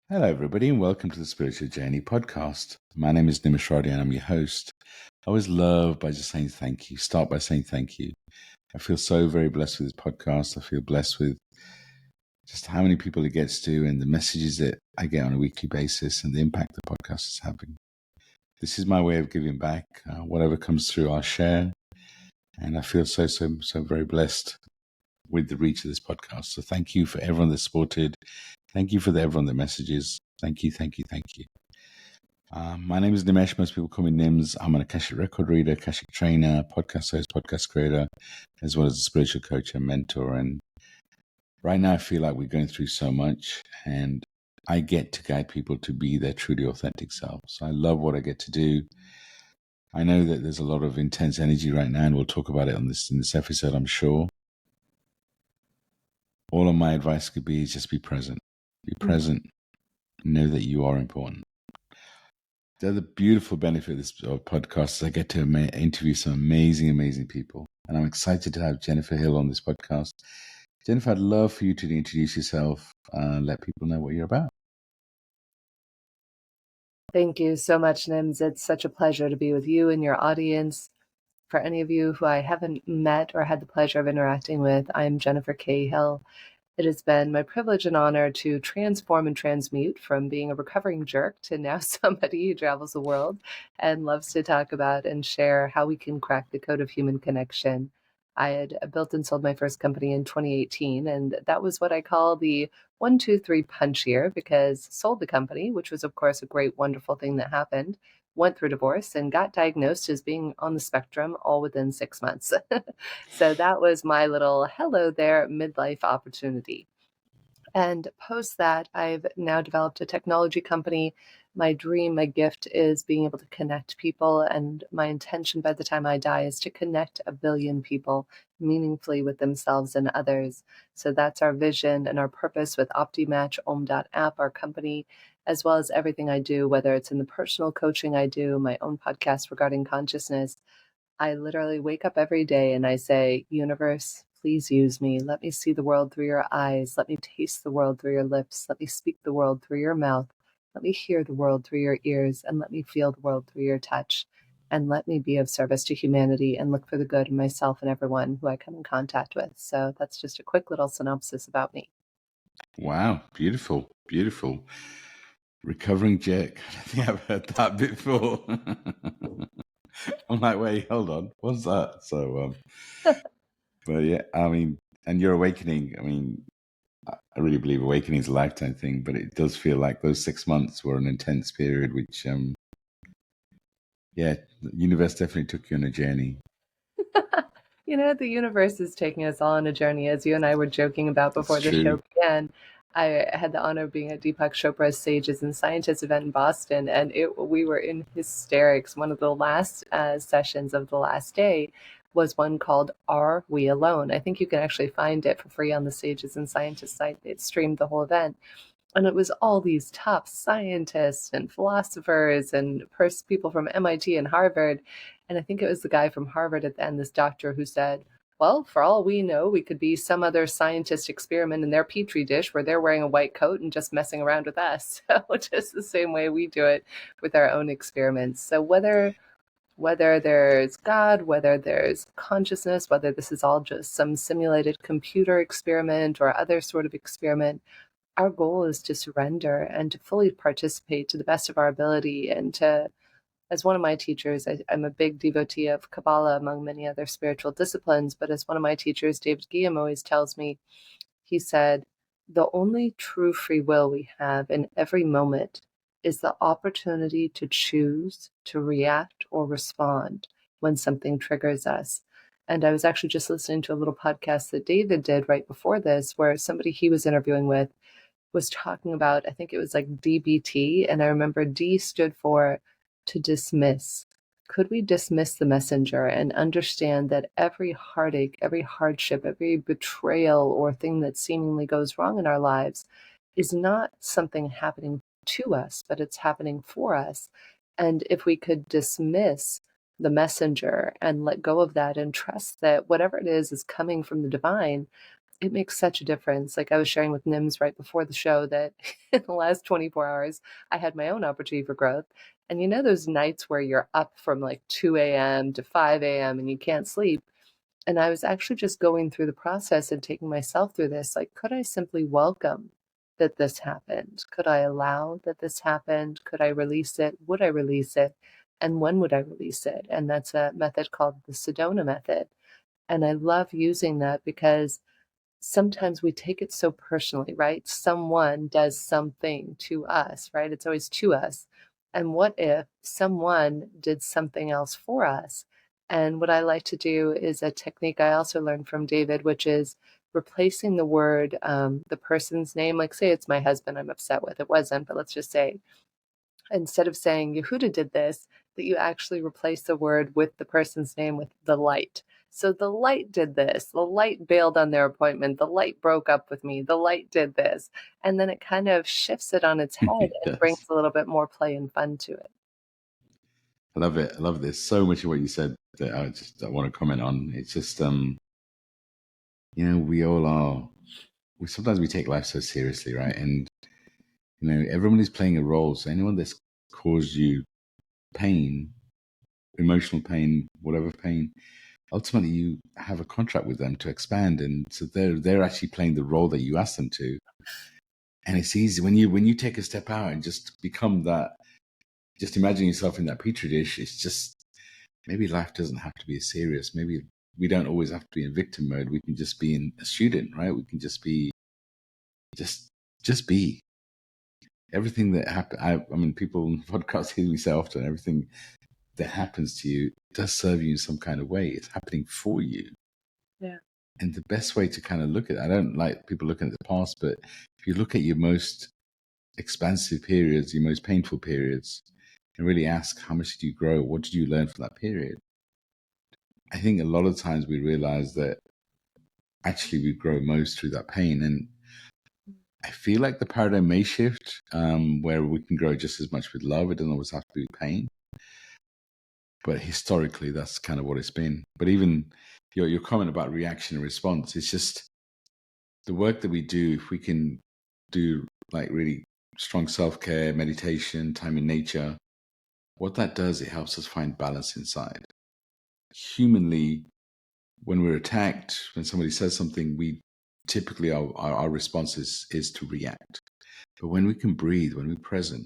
Hello, everybody, and welcome to the Spiritual Journey podcast. My name is Nimesh Radia, and I'm your host. I always love by just saying thank you. Start by saying thank you. I feel so very blessed with this podcast. I feel blessed with just how many people it gets to and the messages that I get on a weekly basis and the impact the podcast is having. This is my way of giving back. Whatever comes through, I'll share. And I feel so very blessed with the reach of this podcast. So thank you for everyone that supported. Thank you for everyone that messages. Thank you. My name is Nimesh. Most people call me Nims. I'm an Akashic record reader, Akashic trainer, podcast host, podcast creator, as well as a spiritual coach and mentor. And right now I feel like we're going through so much, and I get to guide people to be their truly authentic self. So I love what I get to do. I know that there's a lot of intense energy right now, and we'll talk about it in this episode, I'm sure. All of my advice could be is just be present. Be present. Know that you are important. The other beautiful benefit of this podcast is I get to interview some amazing people. And I'm excited to have Jennifer Hill on this podcast. Jennifer, I'd love for you to introduce yourself and let people know what you're about. Thank you so much, Nims. It's such a pleasure to be with you and your audience. For any of you who I haven't met or had the pleasure of interacting with, I'm Jennifer K. Hill. It has been my privilege and honor to transform and transmute from being a recovering jerk to now somebody who travels the world and loves to talk about and share how we can crack the code of human connection. I had built and sold my first company in 2018, and that was what I call the 1, 2, 3 punch year, because sold the company, which was, of course, a great, wonderful thing that happened, went through divorce, and got diagnosed as being on the spectrum all within 6 months. So that was my little hello there midlife opportunity. And post that, I've now developed a technology company. My dream, my gift is being able to connect people. And my intention by the time I die is to connect 1 billion people meaningfully with themselves and others. So that's our vision and our purpose with OptiMatch, Om.app, our company, as well as everything I do, whether it's in the personal coaching I do, my own podcast regarding consciousness. I literally wake up every day and I say, universe, please use me. Let me see the world through your eyes. Let me taste the world through your lips. Let me speak the world through your mouth. Let me hear the world through your ears, and let me feel the world through your touch. And let me be of service to humanity and look for the good in myself and everyone who I come in contact with. So that's just a quick little synopsis about me. Wow. Beautiful. Recovering jerk. I don't think I've heard that before. I'm like, wait, hold on. What's that? So, but yeah, I mean, and your awakening, I mean, I really believe awakening is a lifetime thing, but it does feel like those 6 months were an intense period, which, the universe definitely took you on a journey. The universe is taking us all on a journey, as you and I were joking about before the show began. I had the honor of being at Deepak Chopra's Sages and Scientists event in Boston, and we were in hysterics. One of the last sessions of the last day was one called Are We Alone? I think you can actually find it for free on the Sages and Scientists site. It streamed the whole event. And it was all these top scientists and philosophers and people from MIT and Harvard. And I think it was the guy from Harvard at the end, this doctor, who said, well, for all we know, we could be some other scientist experiment in their petri dish where they're wearing a white coat and just messing around with us. So just the same way we do it with our own experiments. So whether there's God, whether there's consciousness, whether this is all just some simulated computer experiment or other sort of experiment, our goal is to surrender and to fully participate to the best of our ability. And to, as one of my teachers, I'm a big devotee of Kabbalah among many other spiritual disciplines, but as one of my teachers, David Guillaume, always tells me, he said, the only true free will we have in every moment is the opportunity to choose to react or respond when something triggers us. And I was actually just listening to a little podcast that David did right before this, where somebody he was interviewing with was talking about, I think it was like DBT. And I remember D stood for to dismiss. Could we dismiss the messenger and understand that every heartache, every hardship, every betrayal or thing that seemingly goes wrong in our lives is not something happening to us, but it's happening for us. And if we could dismiss the messenger and let go of that and trust that whatever it is coming from the divine, it makes such a difference. Like I was sharing with Nims right before the show that in the last 24 hours, I had my own opportunity for growth. And you know, those nights where you're up from like 2 a.m. to 5 a.m. and you can't sleep. And I was actually just going through the process and taking myself through this. Like, could I simply welcome that this happened? Could I allow that this happened? Could I release it? Would I release it? And when would I release it? And that's a method called the Sedona method. And I love using that because sometimes we take it so personally, right? Someone does something to us, right? It's always to us. And what if someone did something else for us? And what I like to do is a technique I also learned from David, which is replacing the word, the person's name. Like, say it's my husband I'm upset with. It wasn't, but let's just say instead of saying Yehuda did this, that you actually replace the word with the person's name with the light. So the light did this. The light bailed on their appointment. The light broke up with me. The light did this. And then it kind of shifts it on its head and brings Yes. a little bit more play and fun to it. I love it. I love this. So much of what you said that I want to comment on. It's just we all are sometimes we take life so seriously, right? And everyone is playing a role. So anyone that's caused you pain, emotional pain, whatever pain, ultimately you have a contract with them to expand, and so they're actually playing the role that you asked them to. And it's easy when you take a step out and just become that. Just imagine yourself in that petri dish. It's just maybe life doesn't have to be as serious. Maybe we don't always have to be in victim mode. We can just be in a student, right? We can just be just be everything that happen. I mean, people on podcasts hear me say often, everything that happens to you does serve you in some kind of way. It's happening for you. Yeah. And the best way to kind of look at it, I don't like people looking at the past, but if you look at your most expansive periods, your most painful periods, and really ask, how much did you grow? What did you learn from that period? I think a lot of times we realize that actually we grow most through that pain. And I feel like the paradigm may shift where we can grow just as much with love. It doesn't always have to be pain. But historically, that's kind of what it's been. But even your comment about reaction and response, it's just the work that we do. If we can do like really strong self-care, meditation, time in nature, what that does, it helps us find balance inside. Humanly, when we're attacked, when somebody says something, we typically our response is to react. But when we can breathe, when we're present,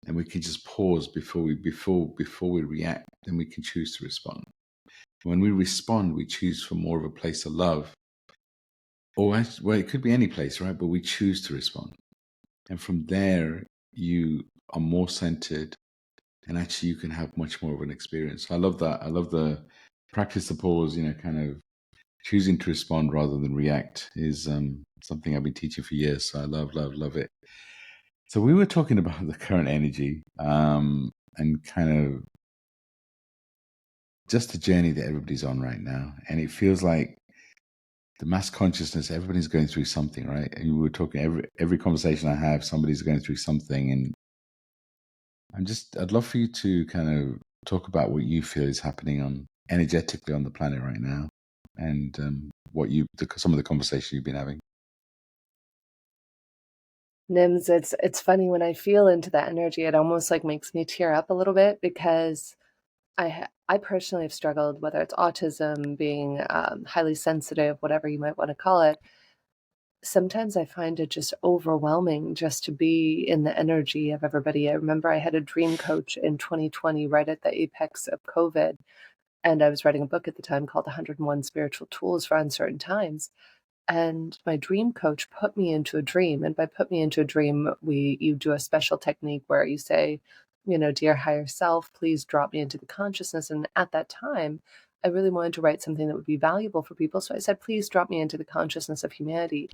and we can just pause before we react, then we can choose to respond. When we respond, we choose from more of a place of love, or well, it could be any place, right? But we choose to respond, and from there, you are more centered, and actually, you can have much more of an experience. I love that. I love the practice the pause. Kind of choosing to respond rather than react is something I've been teaching for years. So I love it. So we were talking about the current energy and kind of just the journey that everybody's on right now. And it feels like the mass consciousness, everybody's going through something, right? And we were talking, every conversation I have, somebody's going through something. And I'd love for you to kind of talk about what you feel is happening energetically on the planet right now, and some of the conversations you've been having. Nims, it's funny when I feel into that energy, it almost like makes me tear up a little bit because I personally have struggled, whether it's autism, being highly sensitive, whatever you might want to call it. Sometimes I find it just overwhelming just to be in the energy of everybody. I remember I had a dream coach in 2020, right at the apex of COVID, and I was writing a book at the time called 101 Spiritual Tools for Uncertain Times. And my dream coach put me into a dream. And by put me into a dream, you do a special technique where you say, dear higher self, please drop me into the consciousness. And at that time, I really wanted to write something that would be valuable for people. So I said, please drop me into the consciousness of humanity.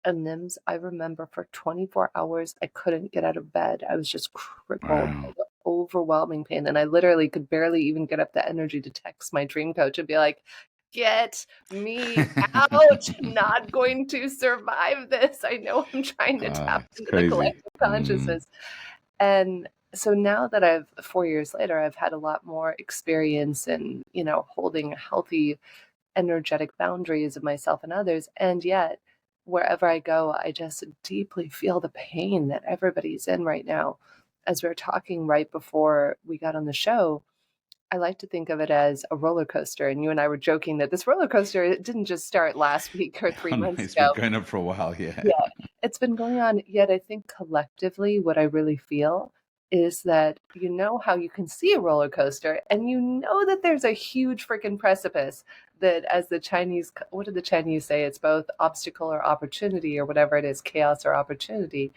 And Nims, I remember for 24 hours, I couldn't get out of bed. I was just crippled by Wow. the overwhelming pain. And I literally could barely even get up the energy to text my dream coach and be like, get me out. Not going to survive this. I know I'm trying to tap It's into the crazy. collective consciousness. And so now that 4 years later, I've had a lot more experience in, holding a healthy energetic boundaries of myself and others. And yet, wherever I go, I just deeply feel the pain that everybody's in right now. As we were talking right before we got on the show, I like to think of it as a roller coaster. And you and I were joking that this roller coaster, it didn't just start last week or three Oh, no, months it's been ago. going up for a while, yeah. Yeah, it's been going on. Yet I think collectively, what I really feel is that you know how you can see a roller coaster and you know that there's a huge freaking precipice that, as the Chinese, what did the Chinese say? It's both obstacle or opportunity or whatever it is, chaos or opportunity.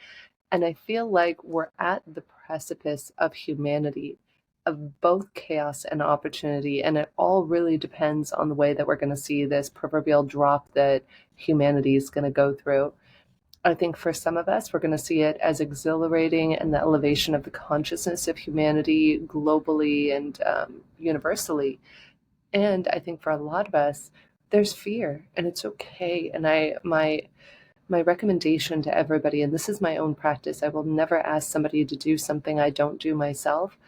And I feel like we're at the precipice of humanity, of both chaos and opportunity. And it all really depends on the way that we're going to see this proverbial drop that humanity is going to go through. I think for some of us, we're going to see it as exhilarating and the elevation of the consciousness of humanity globally and universally. And I think for a lot of us, there's fear, and it's okay. And my recommendation to everybody, and this is my own practice, I will never ask somebody to do something I don't do myself,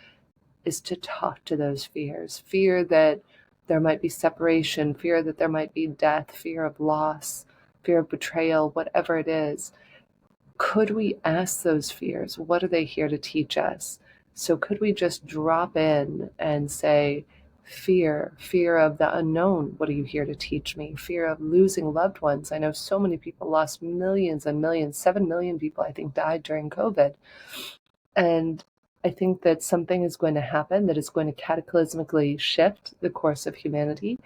is to talk to those fears. Fear that there might be separation, fear that there might be death, fear of loss, fear of betrayal, whatever it is. Could we ask those fears, what are they here to teach us? So could we just drop in and say, fear of the unknown, what are you here to teach me? Fear of losing loved ones. I know so many people lost millions and millions, 7 million people, I think, died during COVID. And I think that something is going to happen that is going to cataclysmically shift the course of humanity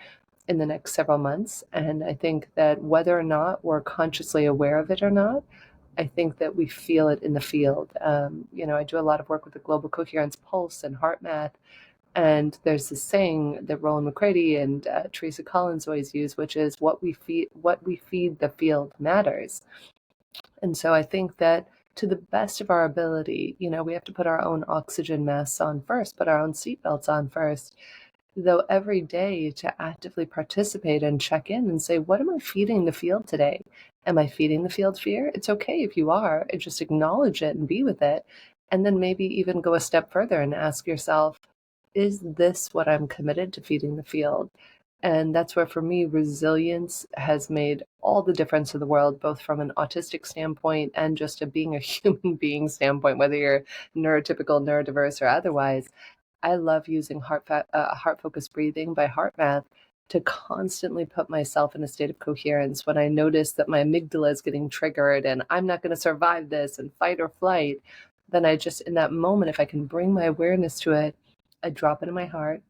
in the next several months. And I think that whether or not we're consciously aware of it or not, I think that we feel it in the field. I do a lot of work with the Global Coherence Pulse and Heart Math. And there's this saying that Roland McCready and Teresa Collins always use, which is what we feed the field matters. And so I think that to the best of our ability, we have to put our own oxygen masks on first, put our own seatbelts on first, though every day to actively participate and check in and say, what am I feeding the field today? Am I feeding the field fear? It's okay if you are, and just acknowledge it and be with it. And then maybe even go a step further and ask yourself, is this what I'm committed to feeding the field? And that's where, for me, resilience has made all the difference in the world, both from an autistic standpoint and just a being a human being standpoint, whether you're neurotypical, neurodiverse, or otherwise. I love using heart-focused breathing by HeartMath to constantly put myself in a state of coherence when I notice that my amygdala is getting triggered and I'm not going to survive this and fight or flight. Then I just, in that moment, if I can bring my awareness to it, I drop into my heart.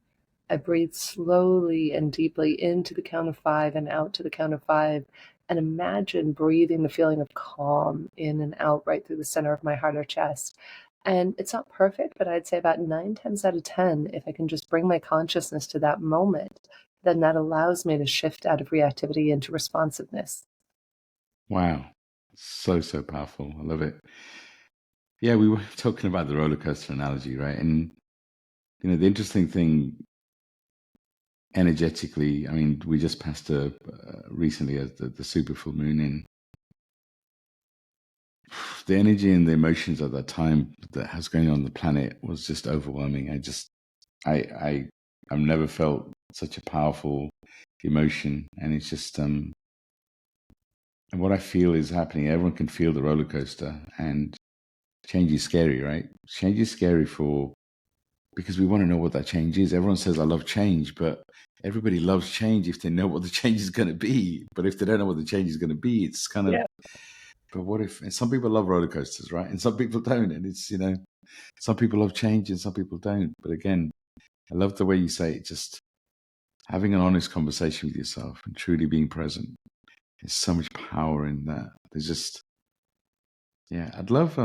I breathe slowly and deeply into the count of 5 and out to the count of 5. And imagine breathing the feeling of calm in and out right through the center of my heart or chest. And it's not perfect, but I'd say about 9 times out of 10, if I can just bring my consciousness to that moment, then that allows me to shift out of reactivity into responsiveness. Wow. So, so powerful. I love it. Yeah, we were talking about the roller coaster analogy, right? And, the interesting thing energetically, I mean, we just passed recently as the super full moon in. The energy and the emotions at that time that was going on the planet was just overwhelming. I've never felt such a powerful emotion, and it's just and what I feel is happening. Everyone can feel the roller coaster, and change is scary, right? Change is scary because we want to know what that change is. Everyone says I love change, but everybody loves change if they know what the change is going to be. But if they don't know what the change is going to be, it's kind of. But what if? And some people love roller coasters, right? And some people don't. And it's some people love change and some people don't. But again, I love the way you say it. Just having an honest conversation with yourself and truly being present. There's so much power in that. There's just, yeah, I'd love,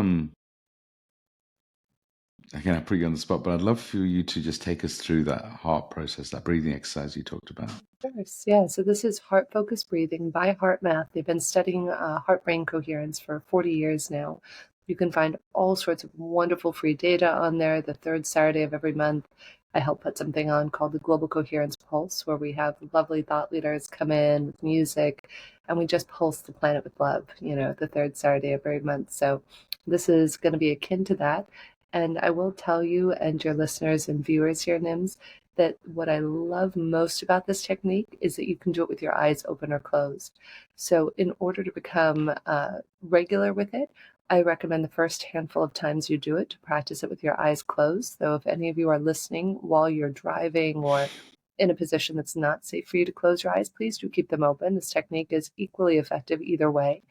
again, I put you on the spot, but I'd love for you to just take us through that heart process, that breathing exercise you talked about. Of course, yeah. So this is heart-focused breathing by HeartMath. They've been studying heart-brain coherence for 40 years now. You can find all sorts of wonderful free data on there. The third Saturday of every month, I help put something on called the Global Coherence Pulse, where we have lovely thought leaders come in with music, and we just pulse the planet with love, the third Saturday of every month. So this is going to be akin to that. And I will tell you and your listeners and viewers here, Nims, that what I love most about this technique is that you can do it with your eyes open or closed. So in order to become regular with it, I recommend the first handful of times you do it to practice it with your eyes closed. So if any of you are listening while you're driving or in a position that's not safe for you to close your eyes, please do keep them open. This technique is equally effective either way.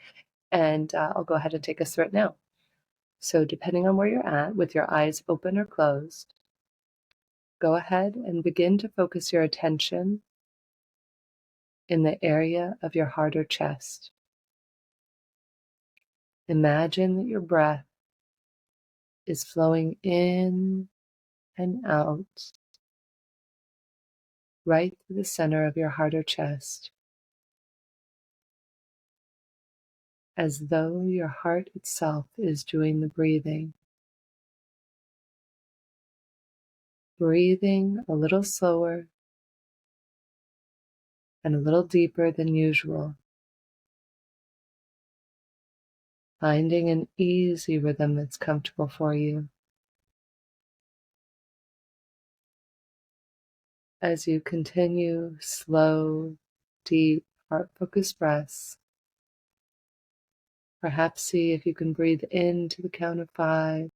And I'll go ahead and take us through it now. So depending on where you're at, with your eyes open or closed, go ahead and begin to focus your attention in the area of your heart or chest. Imagine that your breath is flowing in and out right through the center of your heart or chest, as though your heart itself is doing the breathing. Breathing a little slower and a little deeper than usual, finding an easy rhythm that's comfortable for you. As you continue slow, deep, heart-focused breaths, perhaps see if you can breathe in to the count of 5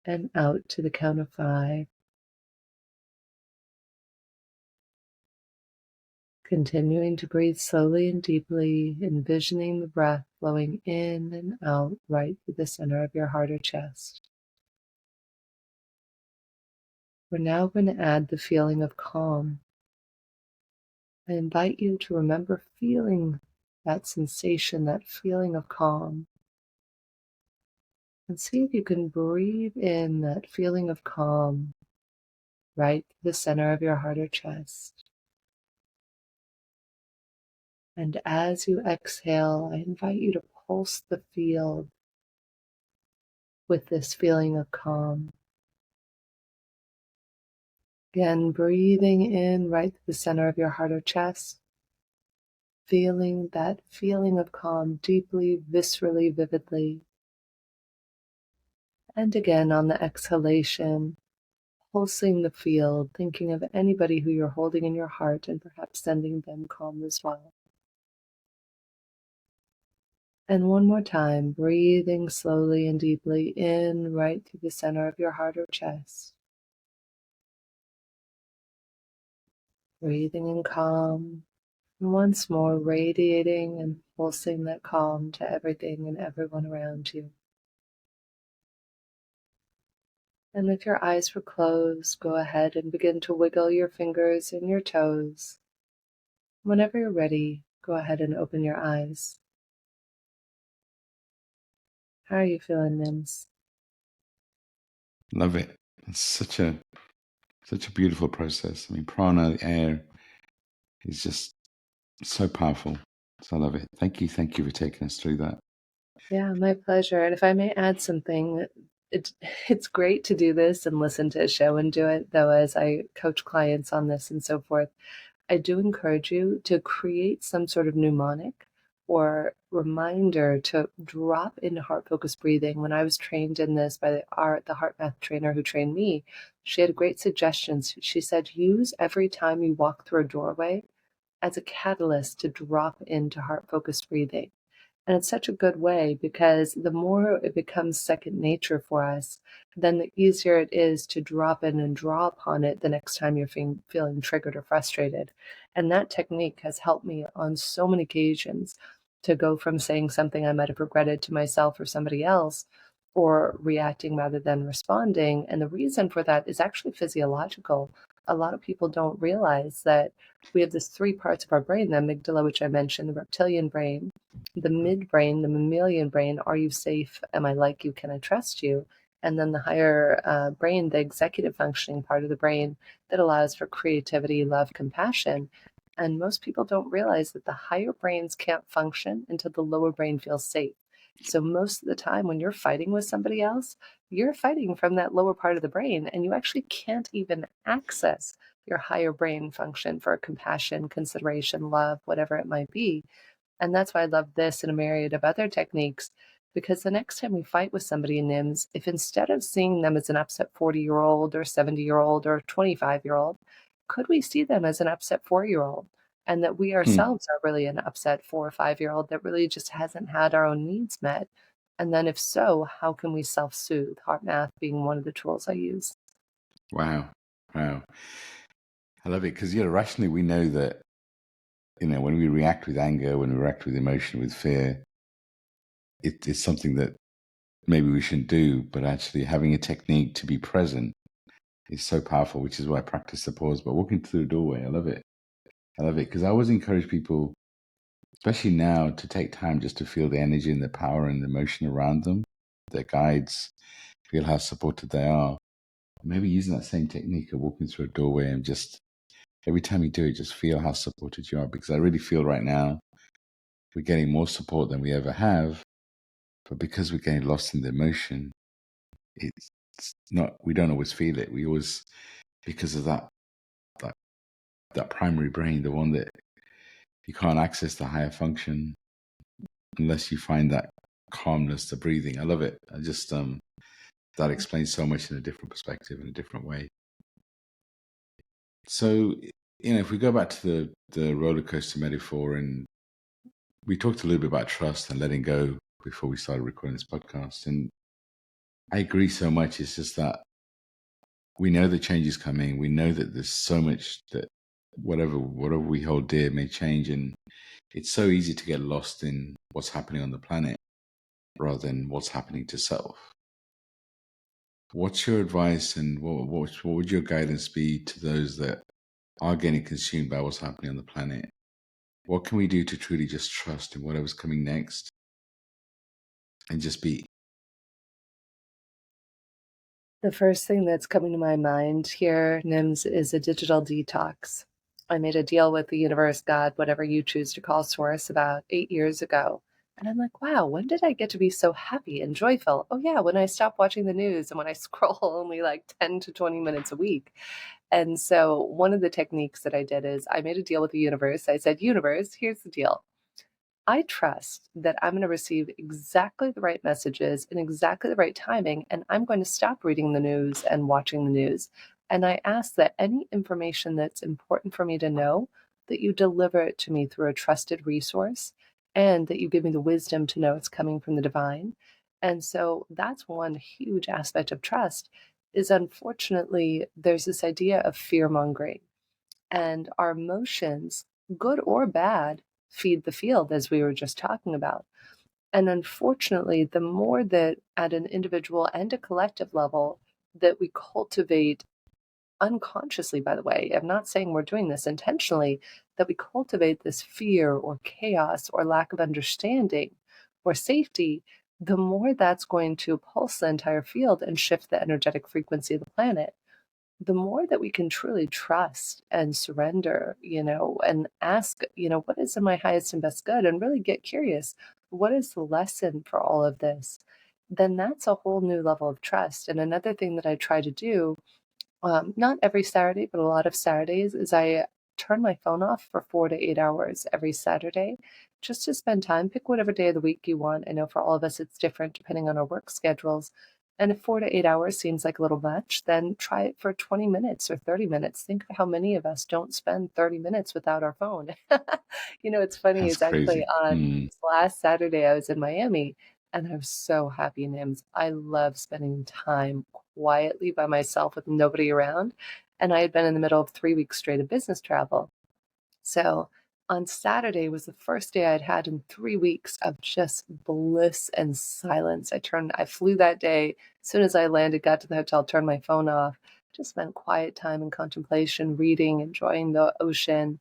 and out to the count of 5. Continuing to breathe slowly and deeply, envisioning the breath flowing in and out right through the center of your heart or chest. We're now going to add the feeling of calm. I invite you to remember feeling that sensation, that feeling of calm. And see if you can breathe in that feeling of calm right to the center of your heart or chest. And as you exhale, I invite you to pulse the field with this feeling of calm. Again, breathing in right to the center of your heart or chest, feeling that feeling of calm deeply, viscerally, vividly. And again, on the exhalation, pulsing the field, thinking of anybody who you're holding in your heart and perhaps sending them calm as well. And one more time, breathing slowly and deeply in right through the center of your heart or chest. Breathing in calm. And once more, radiating and pulsing that calm to everything and everyone around you. And if your eyes were closed, go ahead and begin to wiggle your fingers and your toes. Whenever you're ready, go ahead and open your eyes. How are you feeling, Nims? Love it. It's such a beautiful process. I mean, prana, the air, is just so powerful. So I love it. Thank you for taking us through that. Yeah, my pleasure. And if I may add something, it's great to do this and listen to a show and do it, though, as I coach clients on this and so forth. I do encourage you to create some sort of mnemonic or reminder to drop into heart-focused breathing. When I was trained in this by the heart math trainer who trained me, she had a great suggestion. She said, use every time you walk through a doorway as a catalyst to drop into heart-focused breathing. And it's such a good way because the more it becomes second nature for us, then the easier it is to drop in and draw upon it the next time you're feeling triggered or frustrated. And that technique has helped me on so many occasions to go from saying something I might have regretted to myself or somebody else, or reacting rather than responding. And the reason for that is actually physiological. A lot of people don't realize that we have this three parts of our brain: the amygdala, which I mentioned, the reptilian brain, the midbrain, the mammalian brain, are you safe? Am I like you? Can I trust you? And then the higher brain, the executive functioning part of the brain that allows for creativity, love, compassion. And most people don't realize that the higher brains can't function until the lower brain feels safe. So most of the time when you're fighting with somebody else, you're fighting from that lower part of the brain, and you actually can't even access your higher brain function for compassion, consideration, love, whatever it might be. And that's why I love this and a myriad of other techniques, Because the next time we fight with somebody in NIMS, if instead of seeing them as an upset 40-year-old or 70-year-old or 25-year-old, could we see them as an upset 4-year-old? And that we ourselves are really an upset 4 or 5-year-old that really just hasn't had our own needs met. And then if so, how can we self-soothe? Heart math being one of the tools I use. Wow. Wow. I love it because, rationally we know that, when we react with anger, when we react with emotion, with fear, it's something that maybe we shouldn't do, but actually having a technique to be present is so powerful, which is why I practice the pause by walking through the doorway. I love it. I love it because I always encourage people, especially now, to take time just to feel the energy and the power and the emotion around them, their guides, feel how supported they are. Maybe using that same technique of walking through a doorway and just every time you do it, just feel how supported you are. Because I really feel right now we're getting more support than we ever have. But because we're getting lost in the emotion, it's not, we don't always feel it. We always, because of that primary brain, the one that you can't access the higher function unless you find that calmness, the breathing. I love it. I just, that explains so much in a different perspective, in a different way. So, if we go back to the roller coaster metaphor, and we talked a little bit about trust and letting go before we started recording this podcast, and I agree so much. It's just that we know the change is coming. We know that there's so much that whatever we hold dear may change, and it's so easy to get lost in what's happening on the planet rather than what's happening to self. What's your advice, and what would your guidance be to those that are getting consumed by what's happening on the planet? What can we do to truly just trust in whatever's coming next and just be? The first thing that's coming to my mind here, Nims, is a digital detox. I made a deal with the universe, God, whatever you choose to call source, about 8 years ago. And I'm like, wow, when did I get to be so happy and joyful? Oh, yeah, when I stopped watching the news and when I scroll only like 10 to 20 minutes a week. And so one of the techniques that I did is I made a deal with the universe. I said, universe, here's the deal. I trust that I'm going to receive exactly the right messages in exactly the right timing, and I'm going to stop reading the news and watching the news. And I ask that any information that's important for me to know, that you deliver it to me through a trusted resource, and that you give me the wisdom to know it's coming from the divine. And so that's one huge aspect of trust is unfortunately there's this idea of fear mongering and our emotions, good or bad, feed the field, as we were just talking about. And unfortunately, the more that at an individual and a collective level that we cultivate unconsciously, by the way, I'm not saying we're doing this intentionally, that we cultivate this fear or chaos or lack of understanding or safety, the more that's going to pulse the entire field and shift the energetic frequency of the planet. The more that we can truly trust and surrender, and ask, what is in my highest and best good, and really get curious, what is the lesson for all of this? Then that's a whole new level of trust. And another thing that I try to do, not every Saturday, but a lot of Saturdays, is I turn my phone off for 4 to 8 hours every Saturday just to spend time. Pick whatever day of the week you want. I know for all of us it's different depending on our work schedules. And if 4 to 8 hours seems like a little much, then try it for 20 minutes or 30 minutes. Think of how many of us don't spend 30 minutes without our phone. It's funny, That's it's actually crazy. on this last Saturday I was in Miami and I was so happy, Nims. I love spending time quietly by myself with nobody around. And I had been in the middle of 3 weeks straight of business travel. So on Saturday was the first day I'd had in 3 weeks of just bliss and silence. I flew that day. As soon as I landed, got to the hotel, turned my phone off, just spent quiet time in contemplation, reading, enjoying the ocean.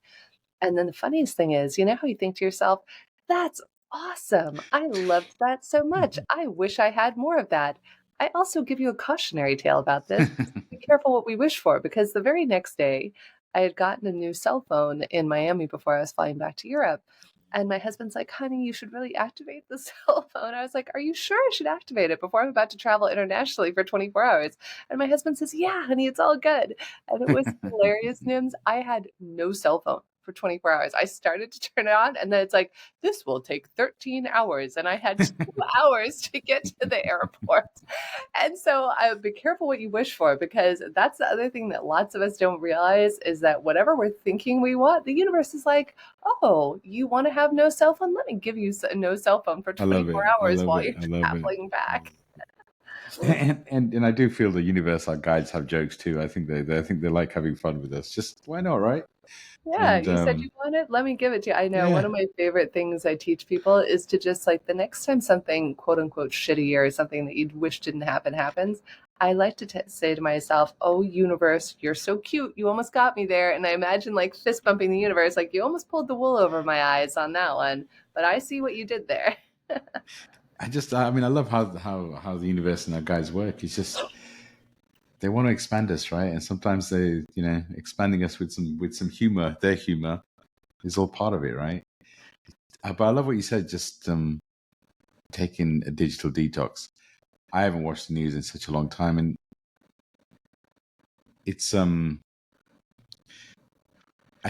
And then the funniest thing is, you know how you think to yourself, that's awesome. I loved that so much. I wish I had more of that. I also give you a cautionary tale about this. Be careful what we wish for, because the very next day, I had gotten a new cell phone in Miami before I was flying back to Europe. And my husband's like, honey, you should really activate the cell phone. I was like, are you sure I should activate it before I'm about to travel internationally for 24 hours? And my husband says, yeah, honey, it's all good. And it was hilarious, Nims. I had no cell phone for 24 hours. I started to turn it on, and then it's like, this will take 13 hours. And I had 2 hours to get to the airport. And so I would be careful what you wish for, because that's the other thing that lots of us don't realize is that whatever we're thinking we want, the universe is like, oh, you want to have no cell phone? Let me give you no cell phone for I love 24 it. I hours love while it. you're I love it. traveling back. And I do feel the universe, our guides have jokes too. I think they like having fun with us. Just why not, right? Yeah, And you said you wanted, let me give it to you. I know one yeah, of my favorite things I teach people is to just like the next time something quote unquote shitty or something that you'd wish didn't happen happens, I like to say to myself, oh, universe, you're so cute. You almost got me there. And I imagine like fist bumping the universe, like you almost pulled the wool over my eyes on that one, but I see what you did there. I mean, I love how the universe and our guides work. It's just they want to expand us, right? And sometimes expanding us with some humor. Their humor is all part of it, right? But I love what you said. Just taking a digital detox. I haven't watched the news in such a long time, and it's I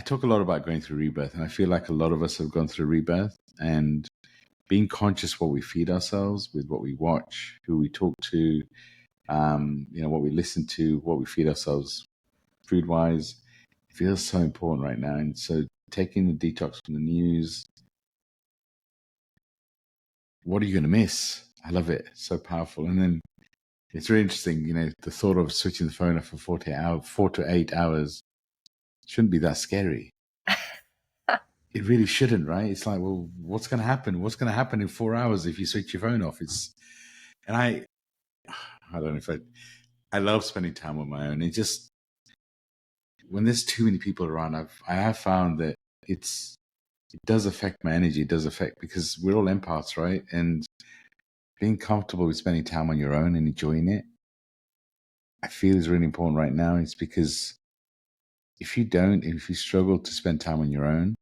talk a lot about going through rebirth, and I feel like a lot of us have gone through rebirth, and being conscious what we feed ourselves with, what we watch, who we talk to, what we listen to, what we feed ourselves food wise, feels so important right now. And so taking the detox from the news, what are you going to miss? I love it. So powerful. And then it's really interesting, the thought of switching the phone off for 4 to 8 hours shouldn't be that scary. It really shouldn't, right? It's like, well, what's going to happen? What's going to happen in 4 hours if you switch your phone off? And I don't know if I love spending time on my own. It just, when there's too many people around, I have found that it does affect my energy. It does affect, because we're all empaths, right? And being comfortable with spending time on your own and enjoying it, I feel is really important right now. It's because if you struggle to spend time on your own,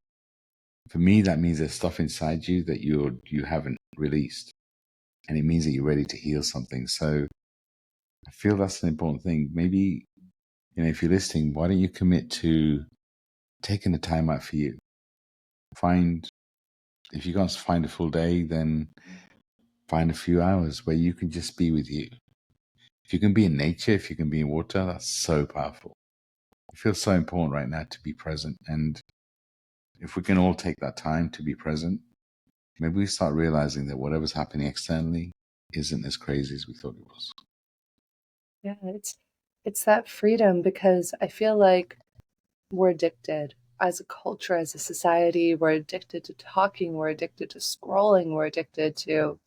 for me, that means there's stuff inside you that you haven't released. And it means that you're ready to heal something. So I feel that's an important thing. Maybe, if you're listening, why don't you commit to taking the time out for you? If you can't find a full day, then find a few hours where you can just be with you. If you can be in nature, if you can be in water, that's so powerful. It feels so important right now to be present. And if we can all take that time to be present, maybe we start realizing that whatever's happening externally isn't as crazy as we thought it was. Yeah, it's that freedom, because I feel like we're addicted as a culture, as a society. We're addicted to talking, we're addicted to scrolling, we're addicted to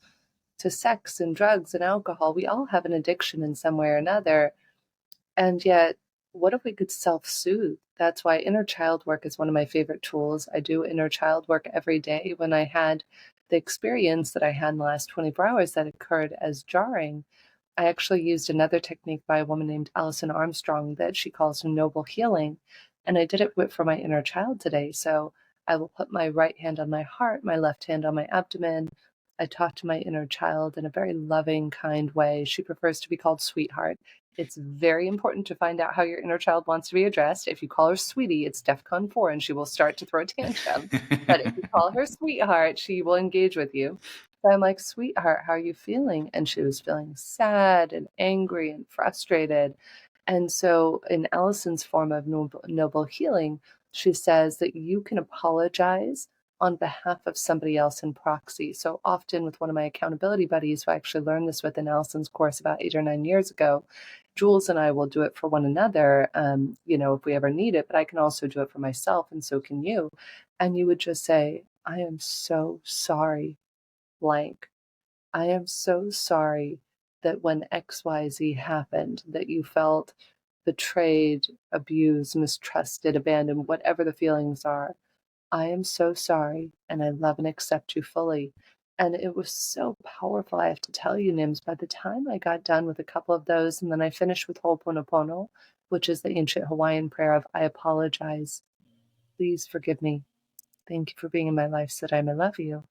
sex and drugs and alcohol. We all have an addiction in some way or another. And yet, what if we could self-soothe? That's why inner child work is one of my favorite tools. I do inner child work every day. When I had the experience that I had in the last 24 hours that occurred as jarring, I actually used another technique by a woman named Alison Armstrong that she calls noble healing. And I did it for my inner child today. So I will put my right hand on my heart, my left hand on my abdomen. I talk to my inner child in a very loving, kind way. She prefers to be called sweetheart. It's very important to find out how your inner child wants to be addressed. If you call her sweetie, it's DEFCON 4 and she will start to throw a tantrum. But if you call her sweetheart, she will engage with you. So I'm like, sweetheart, how are you feeling? And she was feeling sad and angry and frustrated. And so, in Allison's form of noble healing, she says that you can apologize on behalf of somebody else in proxy. So, often with one of my accountability buddies, who I actually learned this with in Allison's course about 8 or 9 years ago, Jules and I will do it for one another, if we ever need it, but I can also do it for myself, and so can you. And you would just say, I am so sorry, blank. I am so sorry that when XYZ happened, that you felt betrayed, abused, mistrusted, abandoned, whatever the feelings are. I am so sorry, and I love and accept you fully. And it was so powerful, I have to tell you, Nims. By the time I got done with a couple of those, and then I finished with Ho'oponopono, which is the ancient Hawaiian prayer of I apologize. Please forgive me. Thank you for being in my life so that I may love you.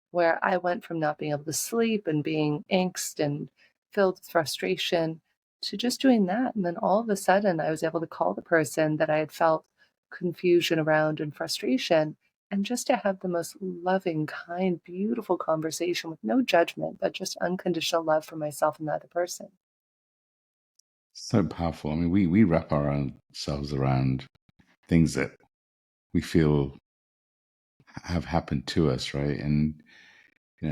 Where I went from not being able to sleep and being angst and filled with frustration to just doing that. And then all of a sudden, I was able to call the person that I had felt confusion around and frustration, and just to have the most loving, kind, beautiful conversation with no judgment, but just unconditional love for myself and the other person. So powerful. I mean, we wrap ourselves around things that we feel have happened to us, right? And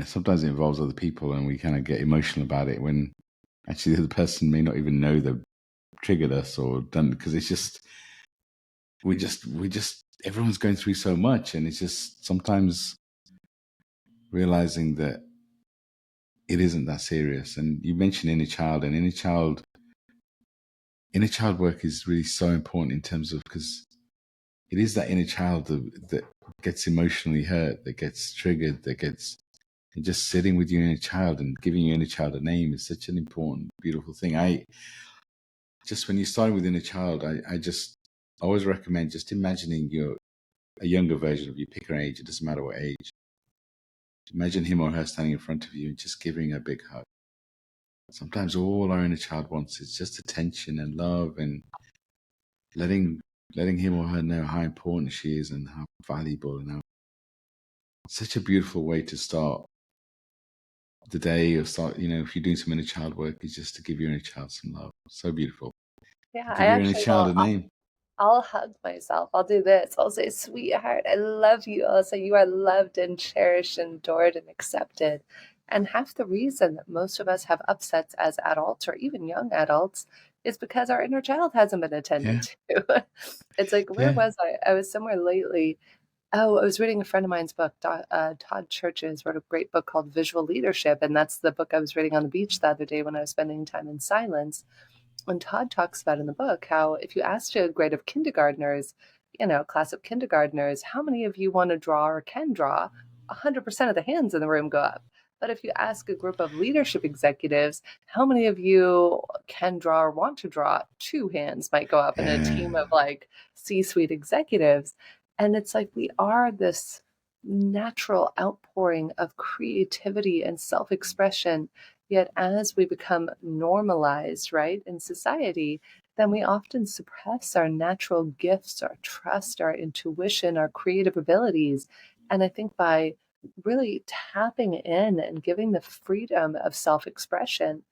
sometimes it involves other people, and we kind of get emotional about it when actually the other person may not even know they've triggered us or done, because it's just we just everyone's going through so much, and it's just sometimes realizing that it isn't that serious. And you mentioned inner child, and inner child work is really so important in terms of, because it is that inner child that gets emotionally hurt, that gets triggered, that gets, and just sitting with your inner child and giving your inner child a name is such an important, beautiful thing. I just, when you start with inner child, I just always recommend just imagining a younger version of you. Pick her age, it doesn't matter what age. Imagine him or her standing in front of you and just giving a big hug. Sometimes all our inner child wants is just attention and love, and letting him or her know how important she is and how valuable, and how such a beautiful way to start the day, or start, if you're doing some inner child work, is just to give your inner child some love. So beautiful. Yeah, I Give your inner actually child will. a name. I'll hug myself. I'll do this. I'll say, sweetheart, I love you. I'll say, you are loved and cherished and adored and accepted. And half the reason that most of us have upsets as adults or even young adults is because our inner child hasn't been attended Yeah, to. It's like, where yeah, was I? I was somewhere lately. Oh, I was reading a friend of mine's book. Todd Churches wrote a great book called Visual Leadership. And that's the book I was reading on the beach the other day when I was spending time in silence. And Todd talks about in the book how if you asked a grade of kindergartners, class of kindergartners, how many of you want to draw or can draw, 100% of the hands in the room go up. But if you ask a group of leadership executives, how many of you can draw or want to draw, two hands might go up in a team yeah, of like C-suite executives. And it's like we are this natural outpouring of creativity and self-expression. Yet, as we become normalized, right, in society, then we often suppress our natural gifts, our trust, our intuition, our creative abilities. And I think by really tapping in and giving the freedom of self expression,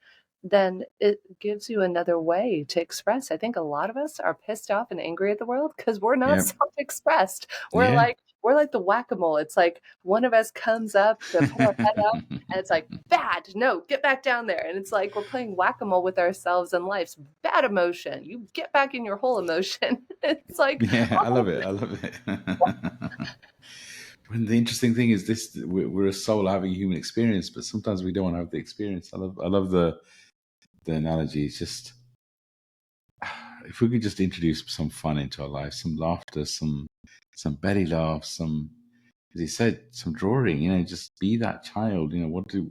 then it gives you another way to express. I think a lot of us are pissed off and angry at the world because we're not yeah, self-expressed. yeah. We're like the whack-a-mole. It's like one of us comes up to put our head up and it's like, bad, no, get back down there. And it's like we're playing whack-a-mole with ourselves and life's bad emotion. You get back in your whole emotion. It's like, Yeah, I oh, love it. I love it. And the interesting thing is this: we're a soul having a human experience, but sometimes we don't want to have the experience. I love the analogy. It's just, if we could just introduce some fun into our lives, some laughter, some belly laughs, some, as he said, some drawing. Just be that child. What do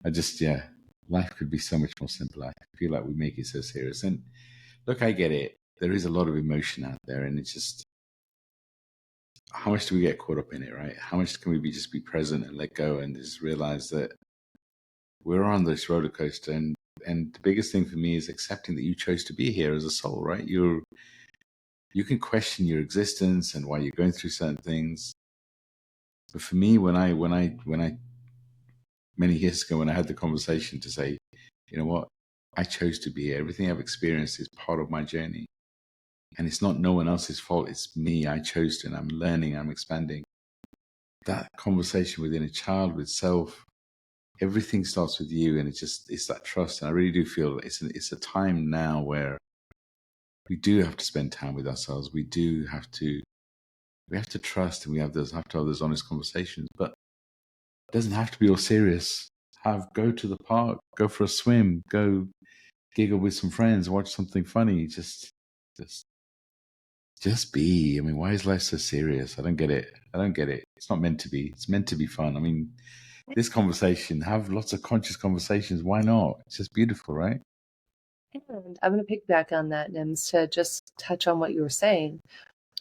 I just, yeah, life could be so much more simple. I feel like we make it so serious. And look, I get it. There is a lot of emotion out there, and it's just, how much do we get caught up in it, right? How much can we just be present and let go and just realize that we're on this roller coaster? And the biggest thing for me is accepting that you chose to be here as a soul, right? You can question your existence and why you're going through certain things. But for me, when I many years ago, when I had the conversation to say, you know what, I chose to be here. Everything I've experienced is part of my journey. And it's not no one else's fault. It's me. I chose to, and I'm learning, I'm expanding. That conversation within a child, with self, everything starts with you. And it's that trust. And I really do feel it's a time now where we do have to spend time with ourselves. We have to trust, and have to have those honest conversations. But it doesn't have to be all serious. Go to the park, go for a swim, go giggle with some friends, watch something funny. Just just be. I mean, why is life so serious? I don't get it. I don't get it. It's not meant to be. It's meant to be fun. I mean, this conversation, have lots of conscious conversations. Why not? It's just beautiful, right? and I'm going to piggyback on that, Nims, to just touch on what you were saying.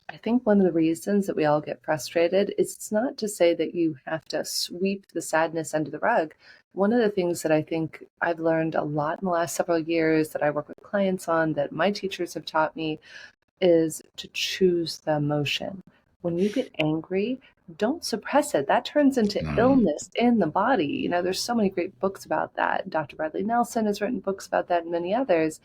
I think one of the reasons that we all get frustrated is it's not to say that you have to sweep the sadness under the rug. One of the things that I think I've learned a lot in the last several years that I work with clients on, that my teachers have taught me, is to choose the emotion. When you get angry, don't suppress it. That turns into No. illness in the body. There's so many great books about that. Dr. Bradley Nelson has written books about that and many others.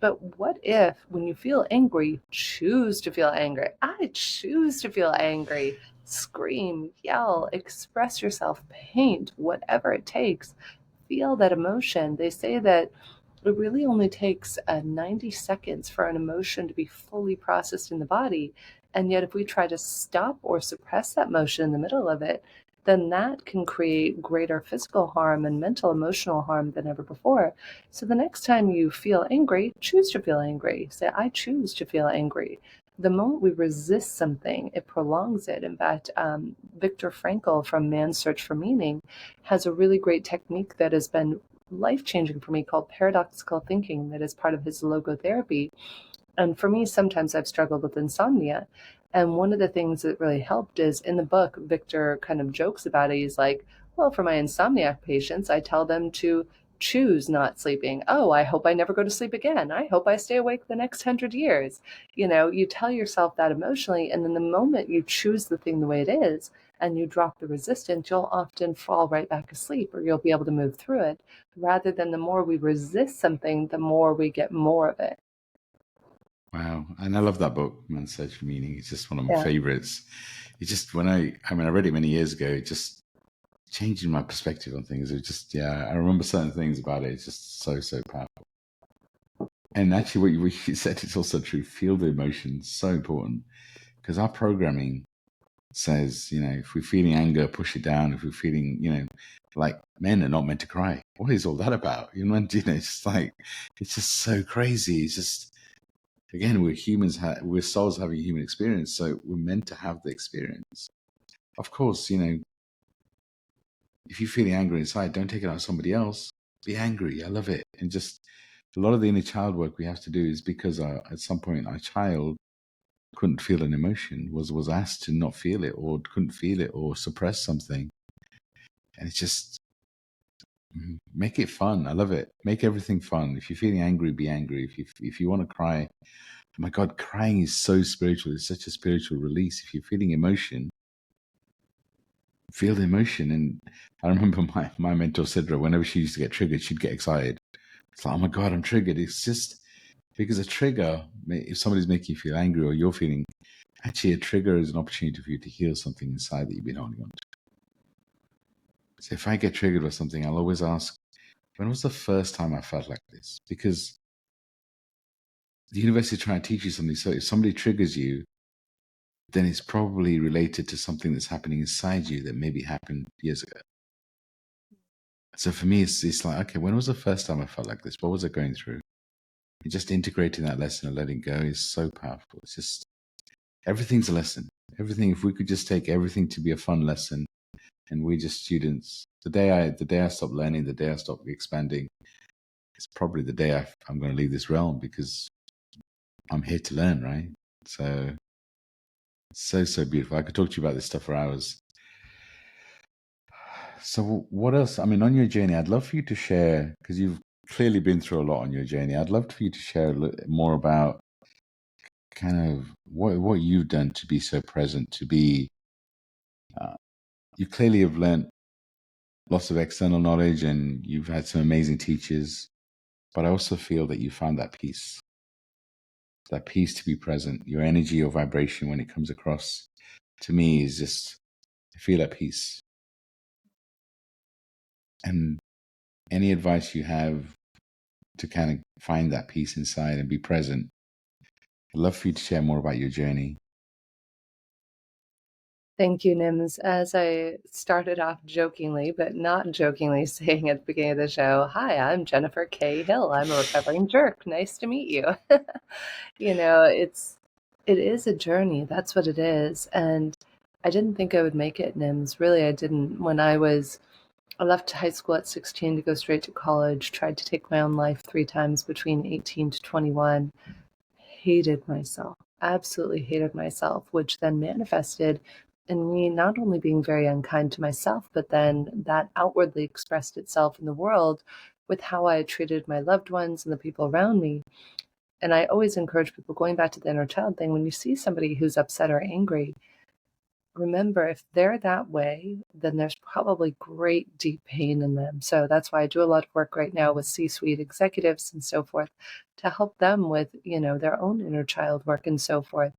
But what if, when you feel angry, choose to feel angry? I choose to feel angry. Scream, yell, express yourself, paint, whatever it takes. Feel that emotion. They say that it really only takes 90 seconds for an emotion to be fully processed in the body. And yet, if we try to stop or suppress that motion in the middle of it, then that can create greater physical harm and mental, emotional harm than ever before. So the next time you feel angry, choose to feel angry. Say, I choose to feel angry. The moment we resist something, it prolongs it. In fact, Viktor Frankl from Man's Search for Meaning has a really great technique that has been life-changing for me called paradoxical thinking that is part of his logotherapy. And for me, sometimes I've struggled with insomnia. And one of the things that really helped is in the book, Victor kind of jokes about it. He's like, well, for my insomniac patients, I tell them to choose not sleeping. Oh, I hope I never go to sleep again. I hope I stay awake the next 100 years. You tell yourself that emotionally. And then the moment you choose the thing the way it is and you drop the resistance, you'll often fall right back asleep or you'll be able to move through it rather than the more we resist something, the more we get more of it. Wow. And I love that book, Man's Search for Meaning. It's just one of my Yeah. favorites. It's just I read it many years ago, it just changing my perspective on things. It just, I remember certain things about it. It's just so, so powerful. And actually, what you said is also true. Feel the emotions, so important. Because our programming says, if we're feeling anger, push it down. If we're feeling, like men are not meant to cry. What is all that about? It's it's just so crazy. It's just, again, we're humans, we're souls having a human experience. So we're meant to have the experience. Of course, if you're feeling angry inside, don't take it out on somebody else. Be angry. I love it. And just a lot of the inner child work we have to do is because at some point our child couldn't feel an emotion, was asked to not feel it or couldn't feel it or suppress something. And it's just make it fun. I love it. Make everything fun. If you're feeling angry, be angry. If you want to cry, oh my God, crying is so spiritual. It's such a spiritual release. If you're feeling emotion, feel the emotion. And I remember my mentor Sidra, whenever she used to get triggered, she'd get excited. It's like, oh my God, I'm triggered. It's just because a trigger, if somebody's making you feel angry or you're feeling, actually a trigger is an opportunity for you to heal something inside that you've been holding on to. So if I get triggered by something, I'll always ask, when was the first time I felt like this? Because the universe is trying to teach you something. So if somebody triggers you, then it's probably related to something that's happening inside you that maybe happened years ago. So for me, it's like, okay, when was the first time I felt like this? What was I going through? And just integrating that lesson and letting go is so powerful. It's just, everything's a lesson. Everything, if we could just take everything to be a fun lesson and we're just students, the day I stop learning, the day I stop expanding, it's probably the day I'm going to leave this realm because I'm here to learn, right? So, so beautiful. I could talk to you about this stuff for hours. So what else? I mean, on your journey, I'd love for you to share, because you've clearly been through a lot on your journey. I'd love for you to share a little more about kind of what you've done to be so present, to be, you clearly have learned lots of external knowledge and you've had some amazing teachers, but I also feel that you found that peace to be present. Your energy, your vibration when it comes across to me is just, I feel at peace. And any advice you have to kind of find that peace inside and be present, I'd love for you to share more about your journey. Thank you, Nims. As I started off jokingly, but not jokingly, saying at the beginning of the show, hi, I'm Jennifer K. Hill. I'm a recovering jerk. Nice to meet you. It is a journey. That's what it is. And I didn't think I would make it, Nims. Really, I didn't. I left high school at 16 to go straight to college, tried to take my own life 3 times between 18 to 21, hated myself, absolutely hated myself, which then manifested in me not only being very unkind to myself, but then that outwardly expressed itself in the world with how I treated my loved ones and the people around me. And I always encourage people, going back to the inner child thing, when you see somebody who's upset or angry, remember, if they're that way, then there's probably great deep pain in them. So that's why I do a lot of work right now with C-suite executives and so forth to help them with, their own inner child work and so forth.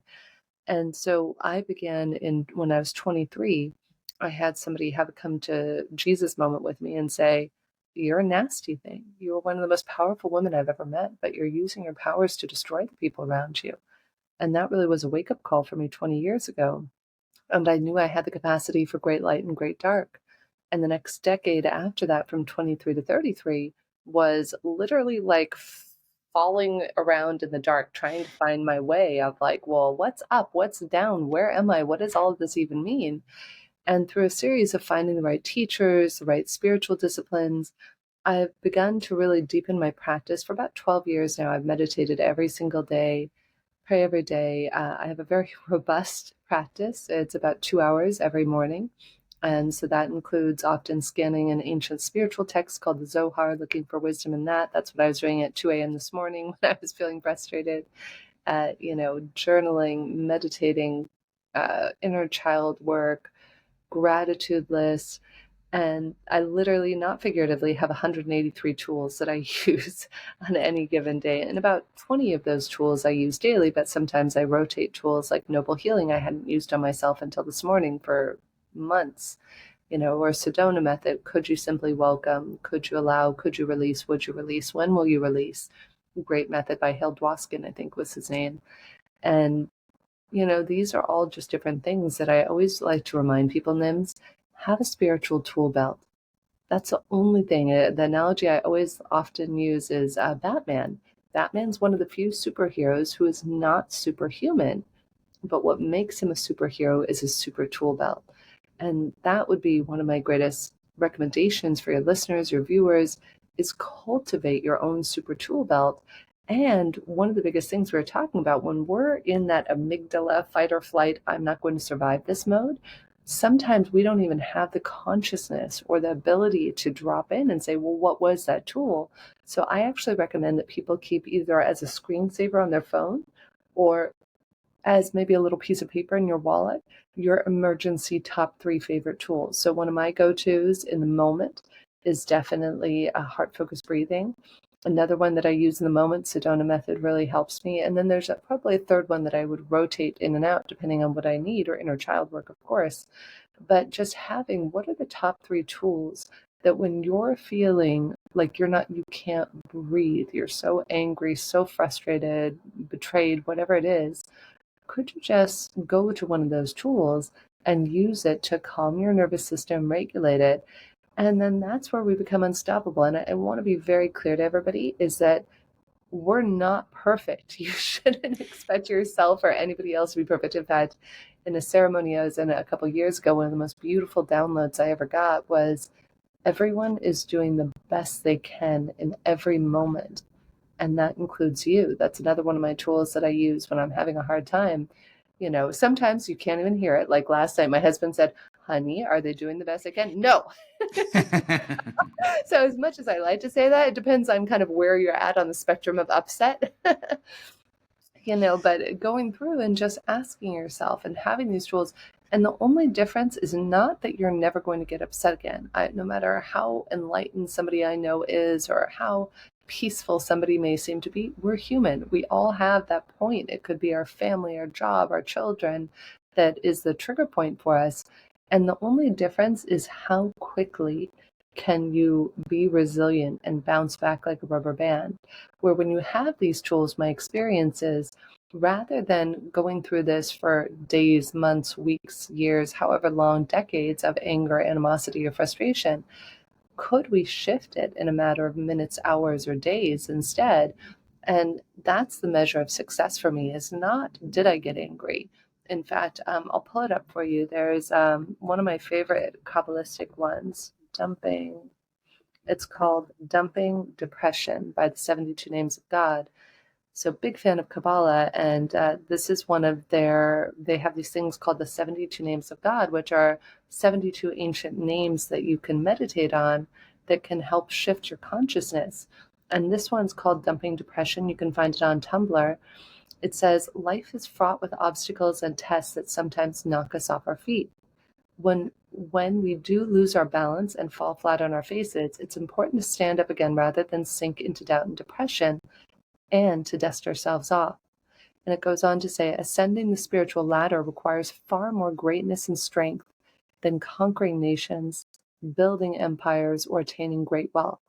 And so I began when I was 23, I had somebody have a come to Jesus moment with me and say, "You're a nasty thing. You're one of the most powerful women I've ever met, but you're using your powers to destroy the people around you." And that really was a wake-up call for me 20 years ago. And I knew I had the capacity for great light and great dark. And the next decade after that, from 23 to 33, was literally like falling around in the dark, trying to find my way of like, well, what's up? What's down? Where am I? What does all of this even mean? And through a series of finding the right teachers, the right spiritual disciplines, I've begun to really deepen my practice. For about 12 years now, I've meditated every single day, pray every day. I have a very robust practice. It's about 2 hours every morning. And so that includes often scanning an ancient spiritual text called the Zohar, looking for wisdom in that. That's what I was doing at 2 a.m. this morning when I was feeling frustrated. Journaling, meditating, inner child work, gratitude lists. And I literally, not figuratively, have 183 tools that I use on any given day. And about 20 of those tools I use daily, but sometimes I rotate tools like Noble Healing I hadn't used on myself until this morning for months, or Sedona method. Could you simply welcome? Could you allow? Could you release? Would you release? When will you release? Great method by Hale Dwoskin, I think was his name. And these are all just different things that I always like to remind people, Nims, have a spiritual tool belt. That's the only thing. The analogy I always often use is Batman. Batman's one of the few superheroes who is not superhuman, but what makes him a superhero is his super tool belt. And that would be one of my greatest recommendations for your listeners, your viewers, is cultivate your own super tool belt. And one of the biggest things we're talking about when we're in that amygdala fight or flight, I'm not going to survive this mode, sometimes we don't even have the consciousness or the ability to drop in and say, well, what was that tool? So I actually recommend that people keep either as a screensaver on their phone or as maybe a little piece of paper in your wallet, your emergency top 3 favorite tools. So one of my go-tos in the moment is definitely heart focused breathing. Another one that I use in the moment, Sedona method, really helps me. And then there's probably a third one that I would rotate in and out depending on what I need, or inner child work, of course. But just having, what are the top 3 tools that when you're feeling like you can't breathe, you're so angry, so frustrated, betrayed, whatever it is, could you just go to one of those tools and use it to calm your nervous system, regulate it? And then that's where we become unstoppable. And I want to be very clear to everybody is that we're not perfect. You shouldn't expect yourself or anybody else to be perfect. In fact, in a ceremony I was in a couple of years ago, one of the most beautiful downloads I ever got was everyone is doing the best they can in every moment. And that includes you. That's another one of my tools that I use when I'm having a hard time. Sometimes you can't even hear it. Like last night, my husband said, honey, are they doing the best they can? No. So as much as I like to say that, it depends on kind of where you're at on the spectrum of upset. But going through and just asking yourself and having these tools. And the only difference is not that you're never going to get upset again. No matter how enlightened somebody I know is or how peaceful somebody may seem to be, we're human. We all have that point. It could be our family, our job, our children that is the trigger point for us. And the only difference is how quickly can you be resilient and bounce back like a rubber band. Where when you have these tools, my experience is rather than going through this for days, months, weeks, years, however long, decades of anger, animosity, or frustration, could we shift it in a matter of minutes, hours, or days instead? And that's the measure of success for me, is not, did I get angry? In fact, I'll pull it up for you. There's one of my favorite Kabbalistic ones, it's called Dumping Depression by the 72 Names of God. So big fan of Kabbalah, and this is one of they have these things called the 72 Names of God, which are 72 ancient names that you can meditate on that can help shift your consciousness. And this one's called Dumping Depression. You can find it on Tumblr. It says, life is fraught with obstacles and tests that sometimes knock us off our feet. When we do lose our balance and fall flat on our faces, it's important to stand up again rather than sink into doubt and depression and to dust ourselves off. And it goes on to say, ascending the spiritual ladder requires far more greatness and strength than conquering nations, building empires, or attaining great wealth.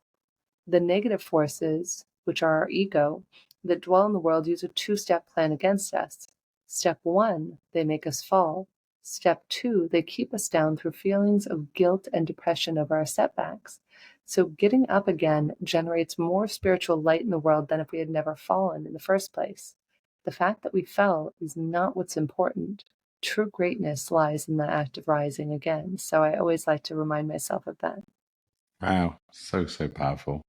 The negative forces, which are our ego, that dwell in the world use a two-step plan against us. Step one, they make us fall. Step two, they keep us down through feelings of guilt and depression over our setbacks. So getting up again generates more spiritual light in the world than if we had never fallen in the first place. The fact that we fell is not what's important. True greatness lies in the act of rising again. So I always like to remind myself of that. Wow, so, so powerful.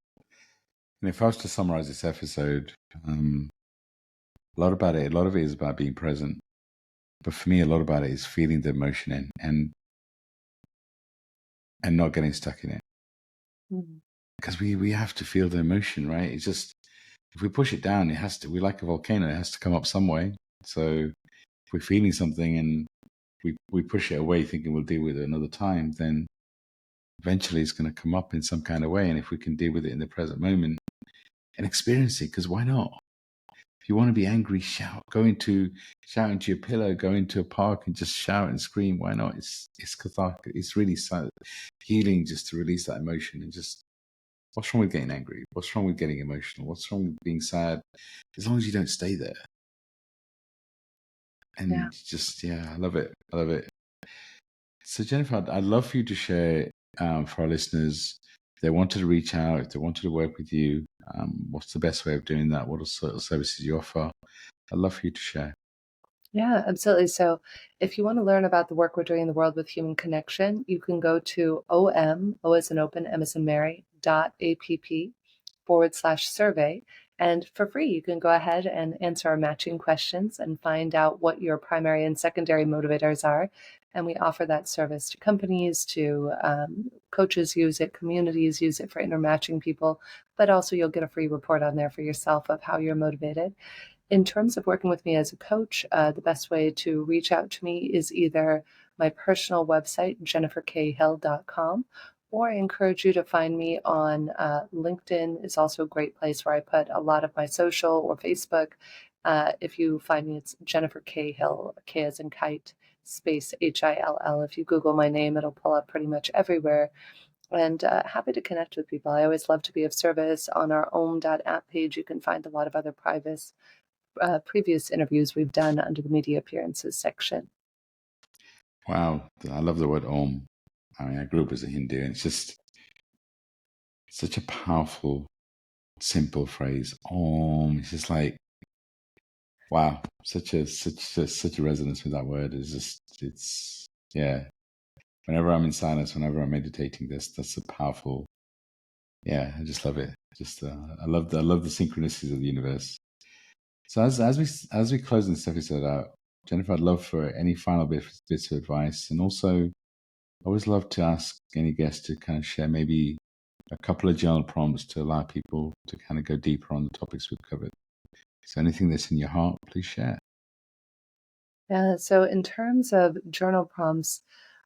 And if I was to summarize this episode, a lot of it is about being present. But for me, a lot about it is feeling the emotion in and not getting stuck in it. Mm-hmm. Because we have to feel the emotion, right? It's just, if we push it down, we're like a volcano, it has to come up some way. So if we're feeling something and we push it away thinking we'll deal with it another time, then eventually it's going to come up in some kind of way. And if we can deal with it in the present moment and experience it, because why not? If you want to be angry, shout. Shout into your pillow, go into a park and just shout and scream. Why not? It's cathartic. It's really healing just to release that emotion and just, what's wrong with getting angry? What's wrong with getting emotional? What's wrong with being sad? As long as you don't stay there. And just, I love it. I love it. So Jennifer, I'd love for you to share for our listeners, if they wanted to reach out, if they wanted to work with you, what's the best way of doing that? What are sort of services you offer? I'd love for you to share. Yeah, absolutely. So if you want to learn about the work we're doing in the world with human connection, you can go to O as in open, M as in Mary, .app/survey. And for free, you can go ahead and answer our matching questions and find out what your primary and secondary motivators are. And we offer that service to companies, to coaches use it, communities use it for intermatching people, but also you'll get a free report on there for yourself of how you're motivated. In terms of working with me as a coach, the best way to reach out to me is either my personal website, jenniferkhill.com, or I encourage you to find me on LinkedIn is also a great place where I put a lot of my social, or Facebook. If you find me, it's Jennifer Hill, K as in kite, space HILL. If you Google my name, it'll pull up pretty much everywhere. And happy to connect with people. I always love to be of service. On our ohm.app page, you can find a lot of other previous interviews we've done under the media appearances section. Wow, I love the word Om. I mean, I grew up as a Hindu, and it's just such a powerful, simple phrase. Om. It's just like, wow, such a resonance with that word. Yeah. Whenever I'm in silence, whenever I'm meditating, that's a powerful. Yeah, I just love it. I love the synchronicities of the universe. So as we close this episode out, Jennifer, I'd love for any final bits of advice, and also I always love to ask any guest to kind of share maybe a couple of journal prompts to allow people to kind of go deeper on the topics we've covered. So anything that's in your heart, please share. Yeah, so in terms of journal prompts,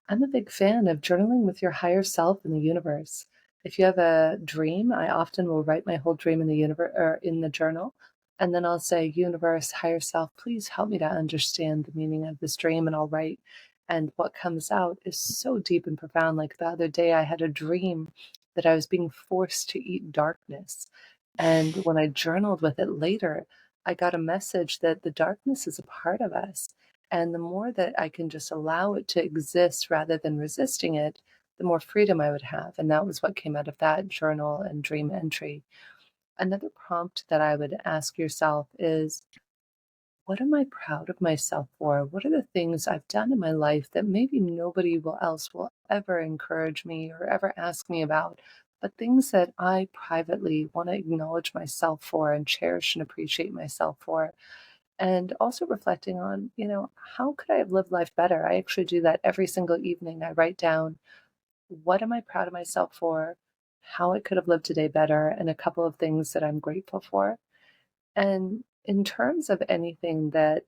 I'm a big fan of journaling with your higher self in the universe. If you have a dream, I often will write my whole dream in the universe or in the journal, and then I'll say, "Universe, higher self, please help me to understand the meaning of this dream," and I'll write. And what comes out is so deep and profound. Like the other day, I had a dream that I was being forced to eat darkness. And when I journaled with it later, I got a message that the darkness is a part of us. And the more that I can just allow it to exist rather than resisting it, the more freedom I would have. And that was what came out of that journal and dream entry. Another prompt that I would ask yourself is, what am I proud of myself for? What are the things I've done in my life that maybe nobody else will ever encourage me or ever ask me about, but things that I privately want to acknowledge myself for and cherish and appreciate myself for? And also reflecting on, how could I have lived life better? I actually do that every single evening. I write down, what am I proud of myself for? how I could have lived today better, and a couple of things that I'm grateful for. And in terms of anything that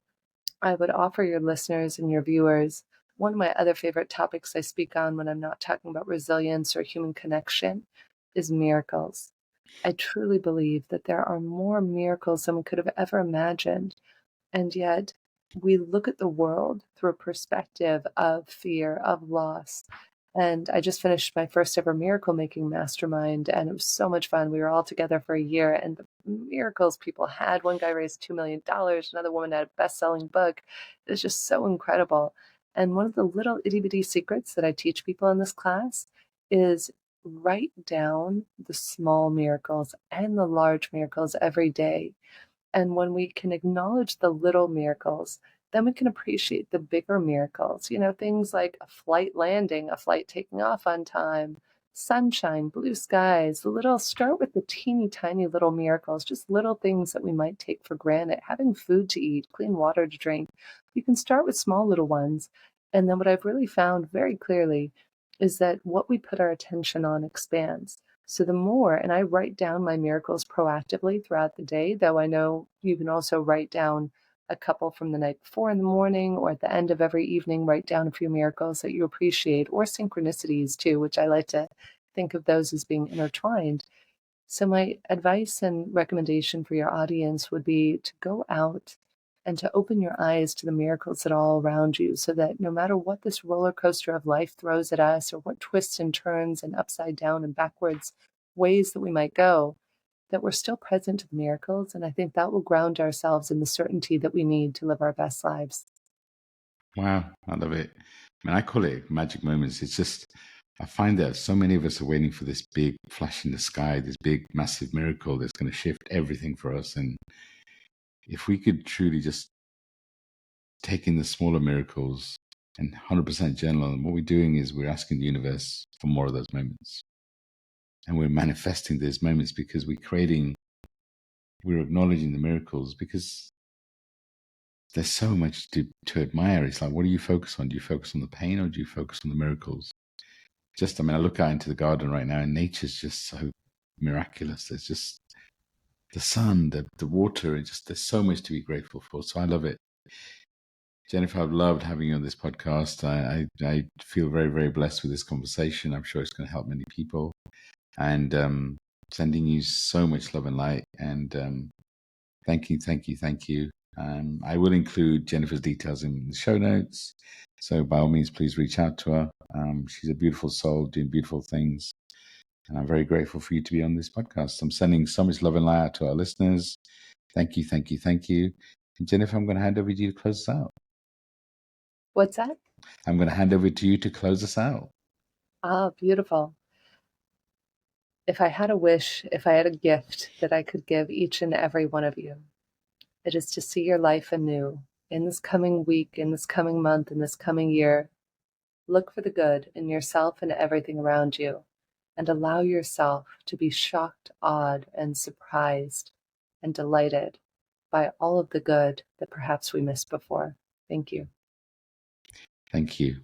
I would offer your listeners and your viewers, one of my other favorite topics I speak on when I'm not talking about resilience or human connection is miracles. I truly believe that there are more miracles than we could have ever imagined. And yet, we look at the world through a perspective of fear, of loss. And I just finished my first ever miracle making mastermind, and it was so much fun. We were all together for a year, and the miracles people had. One guy raised $2 million, another woman had a best selling book. It was just so incredible. And one of the little itty bitty secrets that I teach people in this class is write down the small miracles and the large miracles every day. And when we can acknowledge the little miracles, then we can appreciate the bigger miracles, things like a flight landing, a flight taking off on time, sunshine, blue skies, start with the teeny tiny little miracles, just little things that we might take for granted, having food to eat, clean water to drink. You can start with small little ones. And then what I've really found very clearly is that what we put our attention on expands. So the more, and I write down my miracles proactively throughout the day, though I know you can also write down a couple from the night before in the morning, or at the end of every evening, write down a few miracles that you appreciate, or synchronicities too, which I like to think of those as being intertwined. So my advice and recommendation for your audience would be to go out and to open your eyes to the miracles that are all around you, so that no matter what this roller coaster of life throws at us, or what twists and turns and upside down and backwards ways that we might go, that we're still present to the miracles. And I think that will ground ourselves in the certainty that we need to live our best lives. Wow, I love it. I mean, I call it magic moments. It's just, I find that so many of us are waiting for this big flash in the sky, this big, massive miracle that's going to shift everything for us. And if we could truly just take in the smaller miracles and 100% journal on them, what we're doing is we're asking the universe for more of those moments. And we're manifesting those moments because we're acknowledging the miracles, because there's so much to admire. It's like, what do you focus on? Do you focus on the pain, or do you focus on the miracles? I mean, I look out into the garden right now, and nature's just so miraculous. There's just the sun, the water, and just there's so much to be grateful for. So I love it. Jennifer, I've loved having you on this podcast. I feel very, very blessed with this conversation. I'm sure it's going to help many people. And sending you so much love and light. And thank you, thank you, thank you. I will include Jennifer's details in the show notes. So by all means, please reach out to her. She's a beautiful soul doing beautiful things. And I'm very grateful for you to be on this podcast. I'm sending so much love and light out to our listeners. Thank you, thank you, thank you. And Jennifer, I'm going to hand over to you to close us out. What's that? I'm going to hand over to you to close us out. Ah, beautiful. If I had a wish, if I had a gift that I could give each and every one of you, it is to see your life anew in this coming week, in this coming month, in this coming year. Look for the good in yourself and everything around you, and allow yourself to be shocked, awed, and surprised and delighted by all of the good that perhaps we missed before. Thank you. Thank you.